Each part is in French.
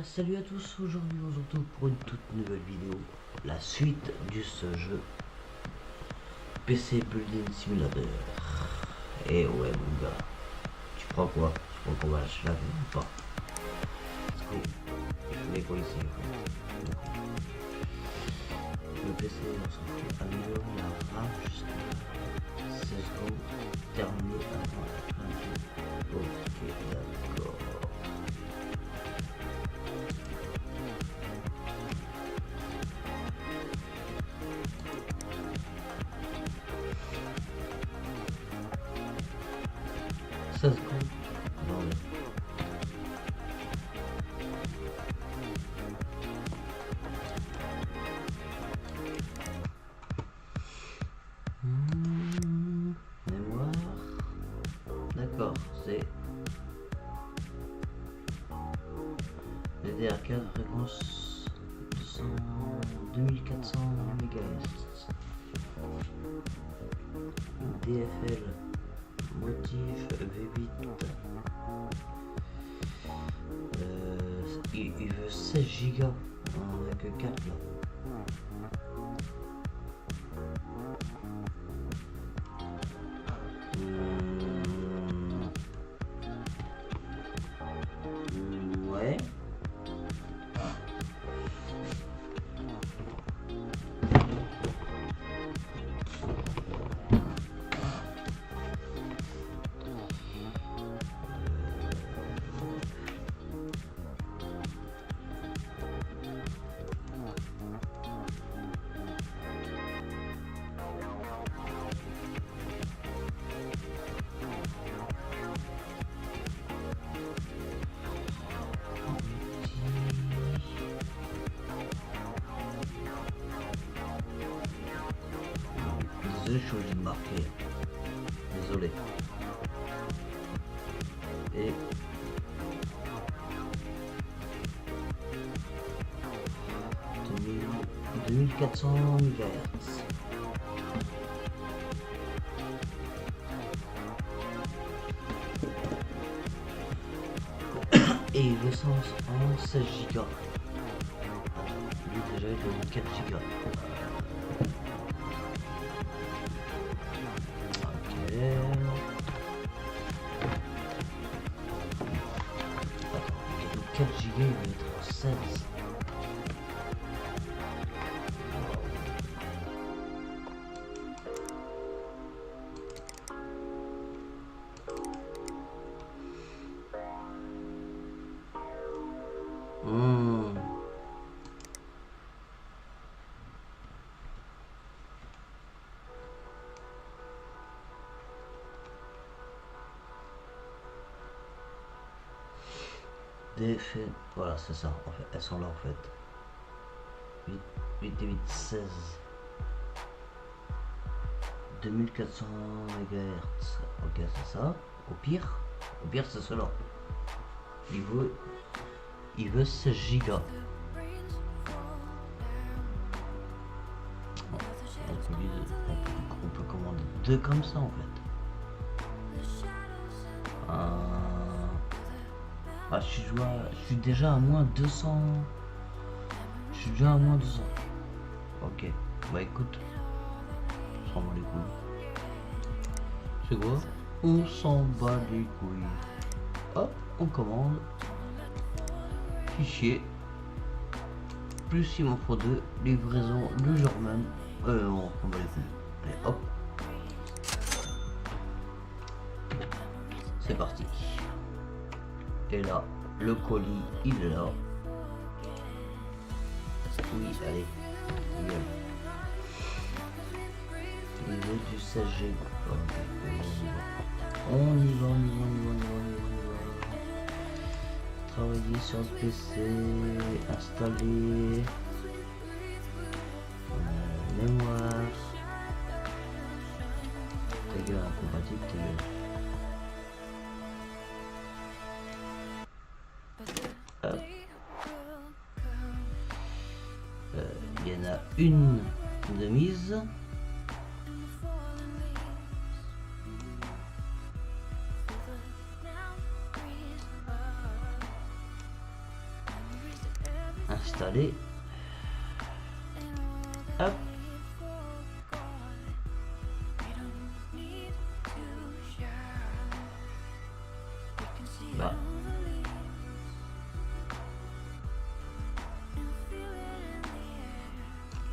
Salut à tous, aujourd'hui on se retrouve pour une toute nouvelle vidéo, la suite de ce jeu PC Building Simulator. Et ouais mon gars, tu crois quoi? Tu crois qu'on va lâcher la vie ou pas? Let's go. Je fais quoi ici en fait? Le PC on s'en fout, améliorer la RAM jusqu'à 16 secondes, terminer avant la fin du jeu. Ok d'accord. Ça se compte. Non, mais... mémoire. D'accord, c'est DDR4 fréquence 2400 MHz. DFL motif V8. Il veut 16 Go avec 4 là. Ouais. Deux choses de marquer. Désolé. Et 2400 MHz. Et il veut 16 Go. Lui déjà il veut 4 Go. Ok. 4 Go il va être 16. DFL, voilà c'est ça, en fait, elles sont là en fait. 8 et 8, 16. 2400 MHz. Ok c'est ça. Au pire c'est cela. Il veut 16 Go. On peut commander deux comme ça en fait. Ah, je suis déjà à moins 200. Je suis déjà à moins 200. Ok, bah écoute, on s'en bat les couilles. C'est quoi? On s'en bat les couilles. Hop, on commande. Fichier. Plus il m'en faut 2. Livraison le jour même. On s'en bat les couilles. Allez, hop. C'est parti. Et là, le colis, il est là. Oui, allez. Il veut du 16 Go. On y va. Travailler sur le PC. Installer. Mémoire. Ta gueule, incompatible, ta gueule. Il y en a une de mise. installer. Hop. Bah.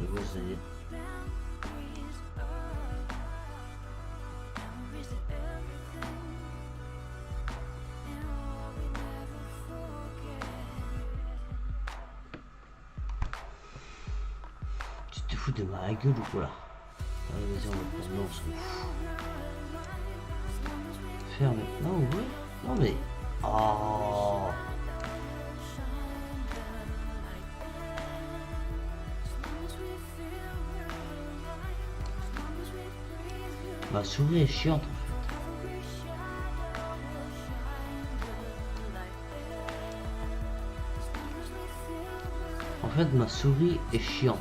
Le gros, ça y est. Tu te fous de ma gueule ou quoi là? Allez, vas-y, on va prendre, non, on s'en fout. Faire maintenant, ouvrir? Non mais... Oh. Ma souris est chiante en fait. En fait, ma souris est chiante.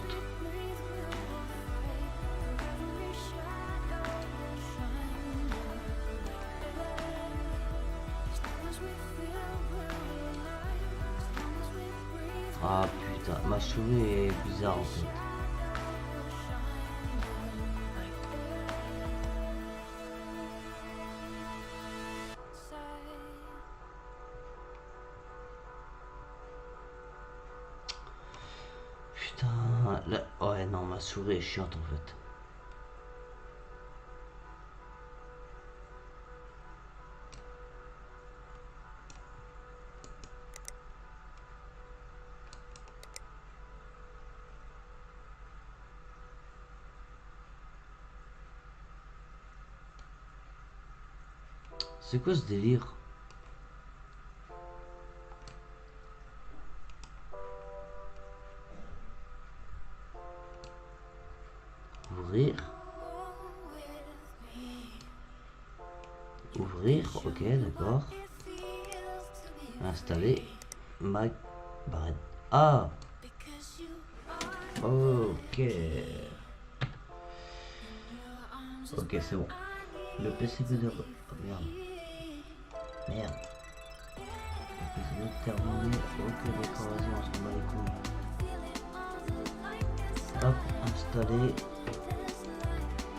Ah putain, ma souris est bizarre en fait. Putain, là... ouais non, ma souris est chiante en fait. C'est quoi ce délire? Ouvrir. Ouvrir, ok, d'accord. Installer. Mac. Barrette. Ah! Ok. Ok, c'est bon. Le PC peut dire... Oh, merde. Merde. Le PC peut terminer. Ok, d'accord, vas-y, on s'en bat les couilles. Hop, installer.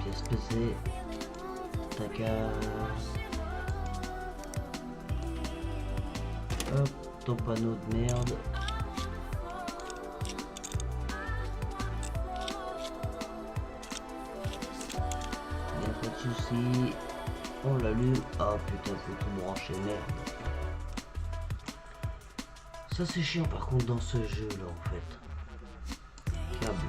Pièce PC. Taca. Hop, ton panneau de merde. Y'a pas de soucis. On l'allume. Ah putain, faut tout brancher, merde. Ça c'est chiant par contre dans ce jeu là en fait. Câble.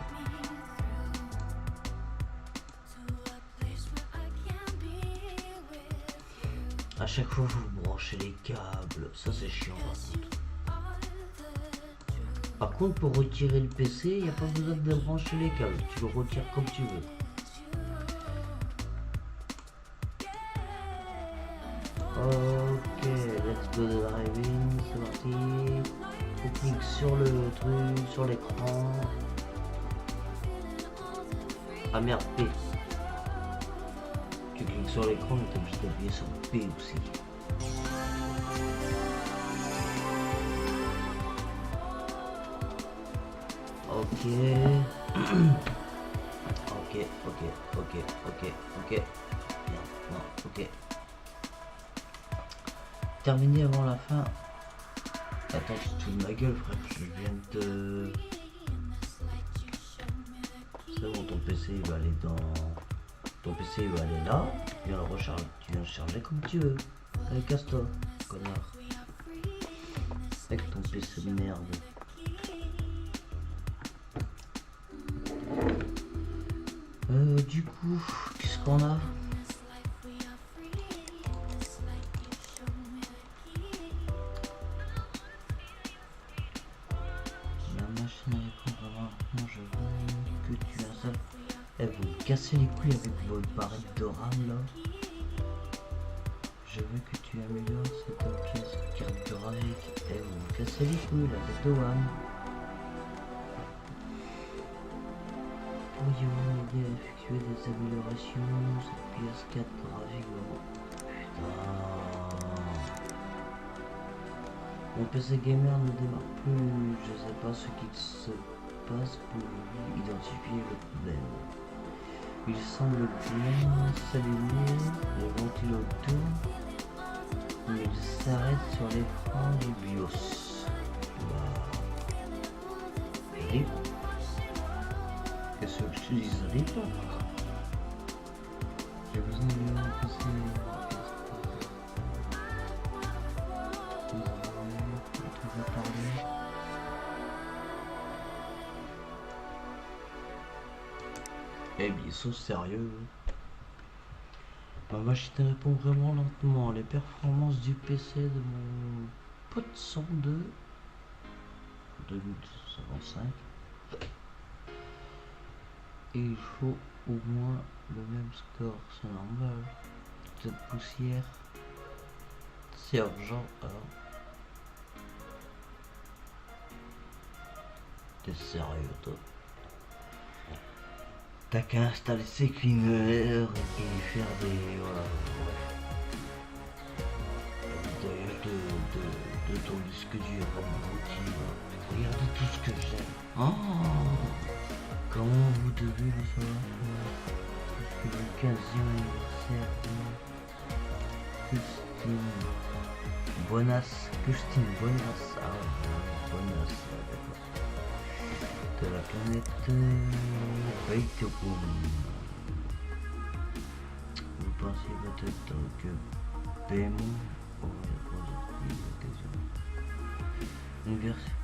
À chaque fois vous branchez les câbles. Ça c'est chiant par contre. Par contre pour retirer le PC, il n'y a pas besoin de brancher les câbles. Tu le retires comme tu veux. Ok, let's go the driving, c'est parti. On clique sur le truc, sur l'écran. Ah merde, P. Tu cliques sur l'écran, mais t'es obligé d'appuyer sur P aussi. Ok. Ok. Merde, non, ok. Terminé avant la fin. Attends, je te fous de ma gueule, frère. Je viens de... C'est bon, ton PC il va aller dans... Ton PC il va aller là. Tu viens le recharger. Tu viens le charger comme tu veux. Allez, casse-toi, connard. Avec ton PC de merde. Du coup, qu'est-ce qu'on a? Casser les couilles avec votre barrette de RAM là. Je veux que tu améliores cette pièce carte graphique. Et vous me cassez les couilles la tête de WAN. Pourriez-vous m'aider à effectuer des améliorations cette pièce carte graphique? Putain. Mon PC gamer ne démarre plus, je sais pas ce qu'il se passe pour identifier le problème. Il semble bien s'allumer, le ventilo tourne, mais il s'arrête sur l'écran du BIOS. RIP. Qu'est-ce que je te dis, RIP? J'ai besoin de mon PC. Eh bien, sauf sérieux. Ma machine répond vraiment lentement. Les performances du PC de mon pote sont de 2255. Et il faut au moins le même score, c'est normal. Cette poussière, c'est urgent alors. T'es sérieux toi? T'as qu'à installer ces cleaners et faire des... voilà, bref. De ton disque dur comme outil. Regardez tout ce que j'aime. Oh, comment vous devez le savoir? Parce que le 15e anniversaire de Christine Bonas, Bonas, d'accord. De la planète Beethoven. Vous pensiez peut-être que Bémon aurait produit l'occasion. Une version.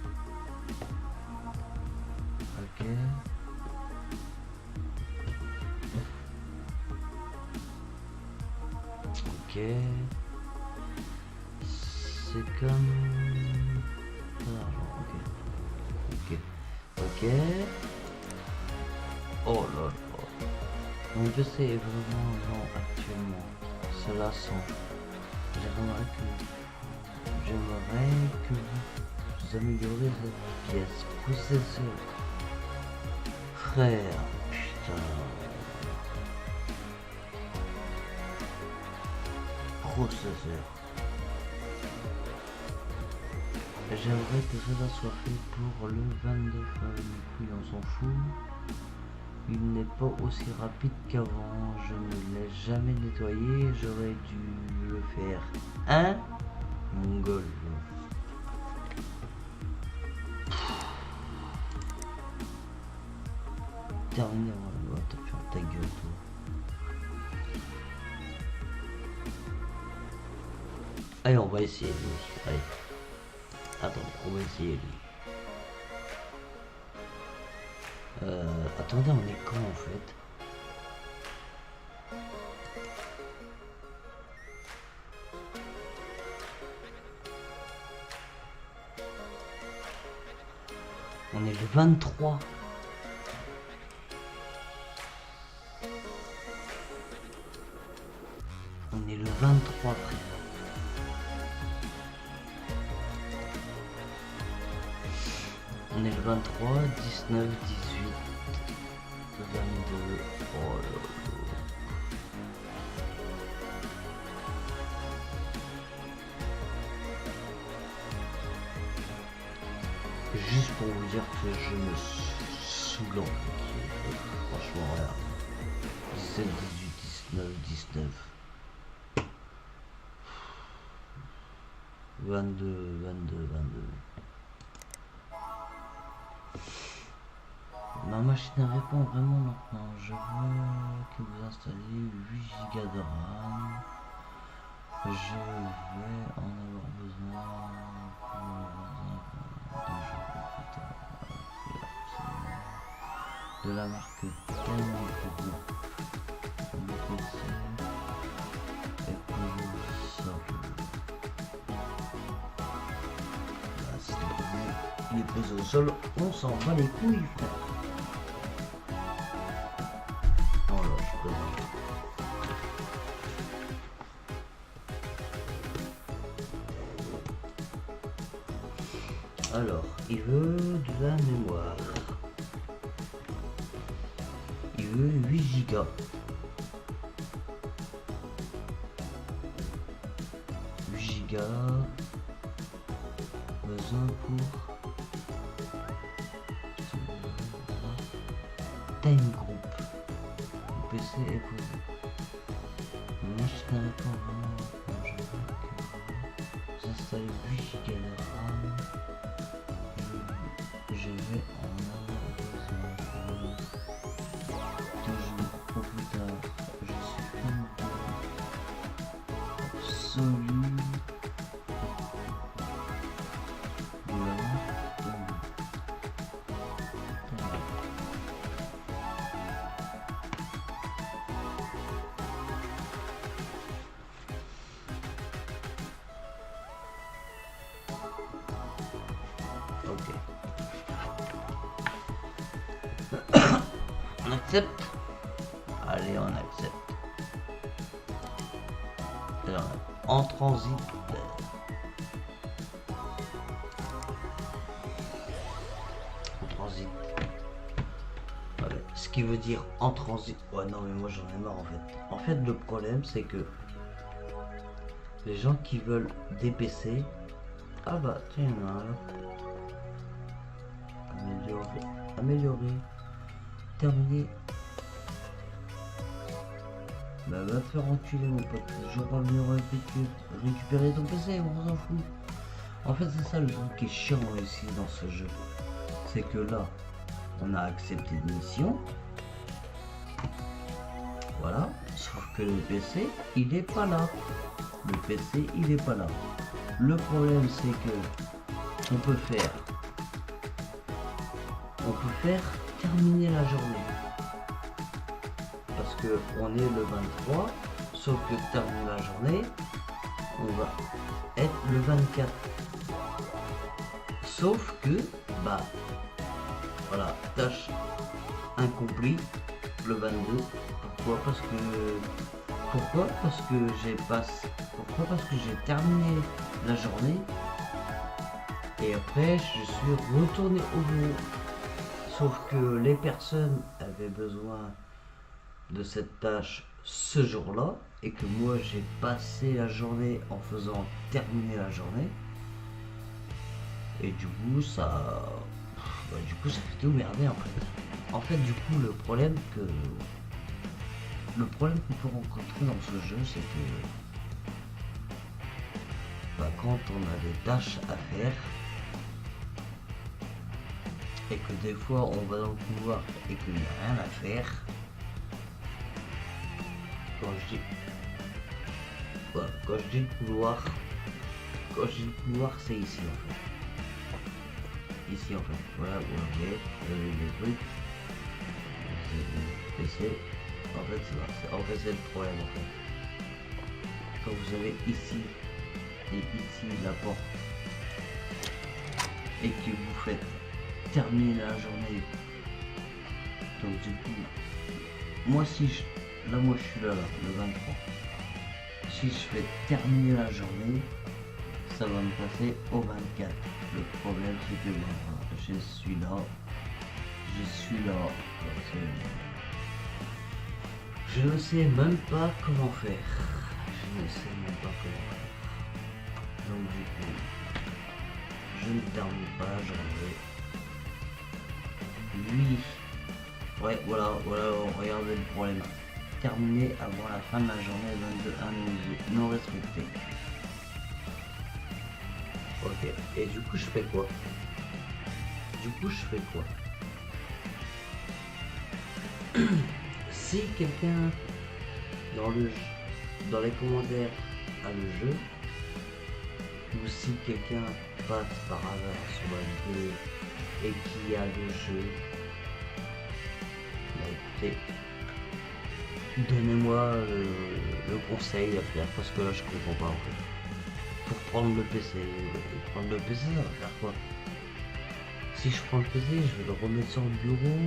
Ok. Ok. C'est comme... ok. Ok. Ok. Oh là là. Mon PC est vraiment lent actuellement. Cela sent. J'aimerais que vous améliorez cette pièce. Processeur. Frère. Putain. Processeur. J'aimerais que cela soit fait pour le 22 février, on s'en fout. Il n'est pas aussi rapide qu'avant, je ne l'ai jamais nettoyé, j'aurais dû le faire. Hein? Mongol. Terminé, voilà, t'as fait ta gueule, toi. Allez, on va essayer, lui. Allez. Attendez, on va essayer lui. Attendez, on est quand en fait? On est le 23. On est le 23, frère. On est le 23, 19, 18, 22. Oh là là. Juste pour vous dire que je me saoule en fait. Franchement, regarde. 17, 18, 19, 19. 22, 22, 22. Ma machine répond vraiment lentement. Je veux que vous installiez 8 Go de RAM. Je vais en avoir besoin de la marque Tenneco. Le PC est posé au sol. Là, si il est posé au sol, on s'en bat les couilles, frère. Oh là, je présente. Alors, il veut de la mémoire. Il veut 8 Go. 8 Go. pour Time Group. Le PC est posé. Moi je n'arrive pas vraiment quand je veux que vous installez 8 Go de RAM. Je vais en avoir besoin pour 2 jours au plus tard. Je suis une absolue. Ok. On accepte. Allez, on accepte. Alors, en transit. En transit. Ouais, ce qui veut dire en transit. Ouais, non, mais moi j'en ai marre en fait. En fait, le problème c'est que les gens qui veulent des PC. Ah bah, tiens, il y en a un là. Améliorer. Terminer. Bah va te faire enculer mon pote. Je vais pas venir récupérer ton PC, on s'en fout. En fait c'est ça le truc qui est chiant ici dans ce jeu. C'est que là, on a accepté une mission. Voilà. Sauf que le PC, il est pas là. Le PC, il est pas là. Le problème c'est que on peut faire terminer la journée. Parce que on est le 23, sauf que terminer la journée, on va être le 24. Sauf que, bah, voilà, tâche incomplie, le 22. Pourquoi parce que j'ai terminé la journée et après je suis retourné au bureau. Sauf que les personnes avaient besoin de cette tâche ce jour-là et que moi j'ai passé la journée en faisant terminer la journée et du coup ça fait tout merder en fait. En fait du coup le problème qu'on peut rencontrer dans ce jeu c'est que bah, quand on a des tâches à faire et que des fois on va dans le couloir et qu'il n'y a rien à faire. Quand je dis le couloir, c'est ici en fait. Ici en fait. Voilà, vous voyez les trucs. PC. En fait c'est le problème en fait. Quand vous avez ici et ici la porte et que vous faites terminer la journée. Donc du coup, moi si je... Là moi je suis là, le 23. Si je fais terminer la journée, ça va me passer au 24. Le problème c'est que je suis là. Je ne sais même pas comment faire. Donc du coup, je ne termine pas la journée. Oui. Ouais, voilà, regardez le problème. Terminé avant la fin de la journée, 22 non respecté. Ok, et du coup je fais quoi? Si quelqu'un dans les commentaires a le jeu, ou si quelqu'un passe par hasard sur la vidéo et qui a le jeu, bah écoutez, donnez-moi le conseil à faire parce que là je comprends pas en fait. Pour prendre le PC, ça va faire quoi? Si je prends le PC, je vais le remettre sur le bureau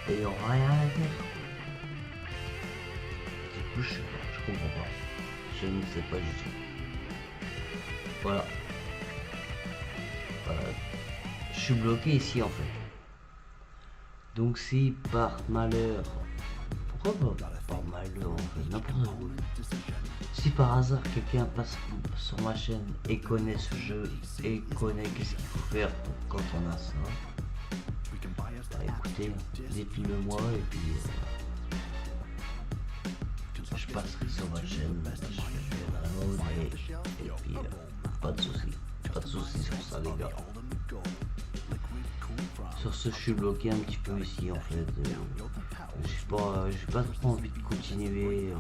et il n'y aura rien à faire. Du coup, je comprends pas. Je ne sais pas du tout. Voilà. Je suis bloqué ici en fait. Donc si par malheur... Pourquoi pas par malheur en fait? N'importe quoi. Si par hasard quelqu'un passe sur ma chaîne et connaît ce jeu et connaît qu'est-ce qu'il faut faire quand on a ça, bah écoutez, dites-le moi et puis je passerai sur ma chaîne, je vais vraiment et puis pas de soucis sur ça les gars. Sur ce je suis bloqué un petit peu ici en fait, j'ai pas trop envie de continuer